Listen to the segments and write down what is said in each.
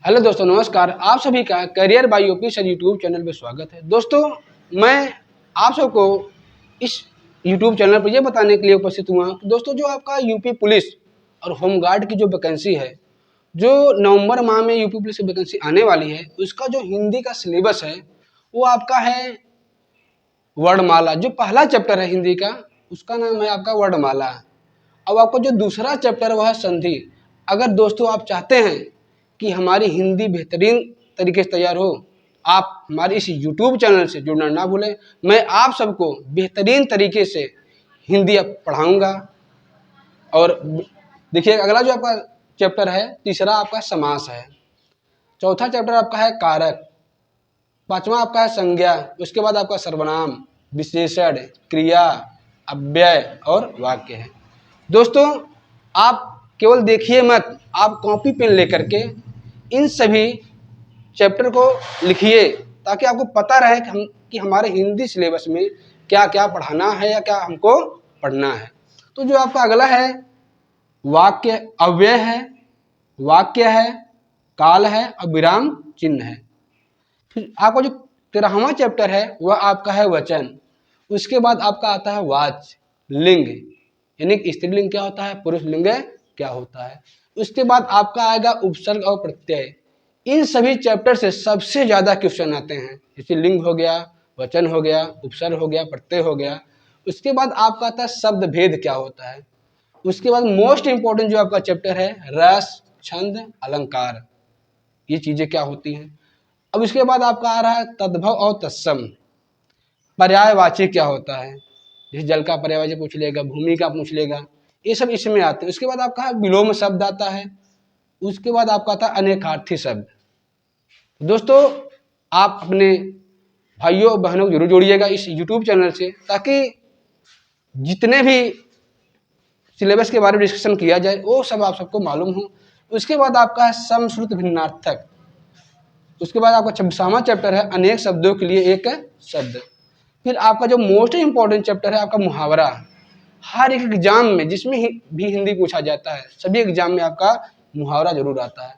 Hello दोस्तों, नमस्कार। आप सभी का career bye UP sir YouTube channel पे स्वागत है। दोस्तों, मैं आप सबको इस यूट्यूब चैनल पर यह बताने के लिए उपस्थित हुआ कि दोस्तों, जो आपका यूपी पुलिस और होमगार्ड की जो वैकेंसी है, जो नवंबर माह में यूपी पुलिस की वैकेंसी आने वाली है, उसका जो हिंदी का सिलेबस है वो आपका है वर्णमाला। जो पहला चैप्टर है हिंदी का, उसका नाम है आपका वर्णमाला। अब आपका जो दूसरा चैप्टर वह है संधि। अगर दोस्तों आप चाहते हैं कि हमारी हिंदी बेहतरीन तरीके से तैयार हो, आप हमारे इस यूट्यूब चैनल से जुड़ना ना भूलें। मैं आप सबको बेहतरीन तरीके से हिंदी अब पढ़ाऊँगा। और देखिए, अगला जो आपका चैप्टर है, तीसरा आपका समास है। चौथा चैप्टर आपका है कारक। पांचवा आपका है संज्ञा। उसके बाद आपका सर्वनाम, विशेषण, क्रिया, अव्यय और वाक्य है। दोस्तों, आप केवल देखिए मत, आप कॉपी पेन लेकर के इन सभी चैप्टर को लिखिए, ताकि आपको पता रहे कि हमारे हिंदी सिलेबस में क्या क्या पढ़ाना है या क्या हमको पढ़ना है। तो जो आपका अगला है वाक्य, अव्यय है, वाक्य है, काल है और विराम चिन्ह है। फिर आपका जो 13वां चैप्टर है वह आपका है वचन। उसके बाद आपका आता है वाच्य, लिंग, यानी कि स्त्रीलिंग क्या होता है, पुरुष लिंग क्या होता है। उसके बाद आपका आएगा उपसर्ग और प्रत्यय। इन सभी चैप्टर से सबसे ज्यादा क्वेश्चन आते हैं, जैसे लिंग हो गया, वचन हो गया, उपसर्ग हो गया, प्रत्यय हो गया। उसके बाद आपका आता है शब्द भेद क्या होता है। उसके बाद मोस्ट इंपॉर्टेंट जो आपका चैप्टर है रस, छंद, अलंकार, ये चीजें क्या होती हैं। अब इसके बाद आपका आ रहा है तद्भव और तत्सम। पर्यायवाची क्या होता है, जैसे जल का पर्यायवाची पूछ लेगा, भूमि का पूछ लेगा, ये सब इसमें आते हैं। उसके बाद आपका विलोम शब्द आता है। उसके बाद आपका आता है अनेकार्थी शब्द। दोस्तों, आप अपने भाइयों और बहनों को जरूर जोड़िएगा इस यूट्यूब चैनल से, ताकि जितने भी सिलेबस के बारे में डिस्कशन किया जाए वो सब आप सबको मालूम हो। उसके बाद आपका है समश्रुत भिन्नार्थक। उसके बाद आपका 26वां चैप्टर है अनेक शब्दों के लिए एक शब्द। फिर आपका जो मोस्ट इंपॉर्टेंट चैप्टर है आपका मुहावरा। हर एक एग्जाम में जिसमें भी हिंदी पूछा जाता है, सभी एग्जाम में आपका मुहावरा जरूर आता है।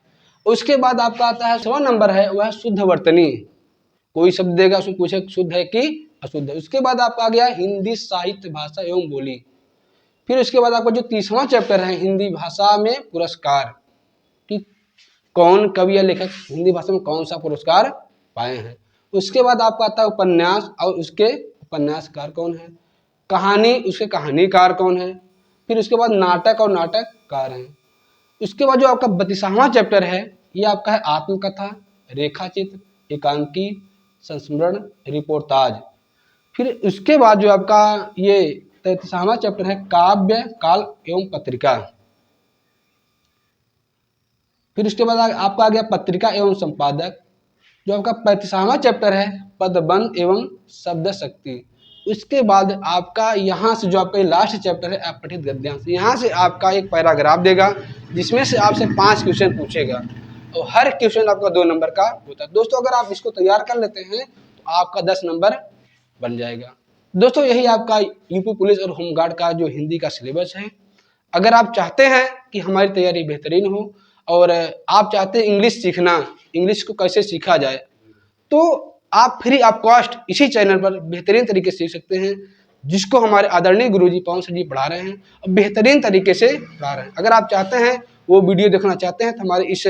उसके बाद आपका आता है 100वां नंबर है वह शुद्ध वर्तनी। कोई शब्द देगा, उसमें पूछे शुद्ध है कि अशुद्ध है। उसके बाद आपका आ गया हिंदी साहित्य, भाषा एवं बोली। फिर उसके बाद आपका जो 30वां चैप्टर है हिंदी भाषा में पुरस्कार, कि कौन कवि या लेखक हिंदी भाषा में कौन सा पुरस्कार पाए हैं। उसके बाद आपका आता है उपन्यास और उसके उपन्यासकार कौन है। कहानी, उसके कहानीकार कौन है। फिर उसके बाद नाटक और नाटककार हैं। उसके बाद जो आपका 32वां चैप्टर है ये आपका है आत्मकथा, रेखाचित्र, एकांकी, संस्मरण, रिपोर्टाज। फिर उसके बाद जो आपका ये 33वां चैप्टर है काव्य, काल एवं पत्रिका। फिर उसके बाद आपका आ गया पत्रिका एवं संपादक। जो आपका 35वां चैप्टर है पदबंध एवं शब्द शक्ति। उसके बाद आपका यहाँ से जो आपका लास्ट चैप्टर है अपठित गद्यांश। यहाँ से आपका एक पैराग्राफ देगा जिसमें से आपसे 5 क्वेश्चन पूछेगा और हर क्वेश्चन आपका 2 नंबर का होता है। दोस्तों, अगर आप इसको तैयार कर लेते हैं तो आपका 10 नंबर बन जाएगा। दोस्तों, यही आपका यूपी पुलिस और होमगार्ड का जो हिंदी का सिलेबस है। अगर आप चाहते हैं कि हमारी तैयारी बेहतरीन हो और आप चाहते हैं इंग्लिश सीखना, इंग्लिश को कैसे सीखा जाए, तो आप फ्री ऑफ कॉस्ट इसी चैनल पर बेहतरीन तरीके से सीख सकते हैं, जिसको हमारे आदरणीय गुरुजी पवन सर जी पढ़ा रहे हैं और बेहतरीन तरीके से पढ़ा रहे हैं। अगर आप चाहते हैं वो वीडियो देखना चाहते हैं तो हमारे इस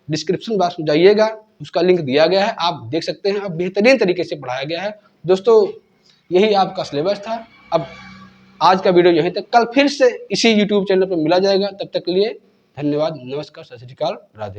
डिस्क्रिप्शन बॉक्स में जाइएगा, उसका लिंक दिया गया है, आप देख सकते हैं। अब बेहतरीन तरीके से पढ़ाया गया है। दोस्तों, यही आपका सिलेबस था। अब आज का वीडियो यहीं तक, कल फिर से इसी यूट्यूब चैनल पर मिला जाएगा। तब तक के लिए धन्यवाद, नमस्कार, सत श्री अकाल, राधे।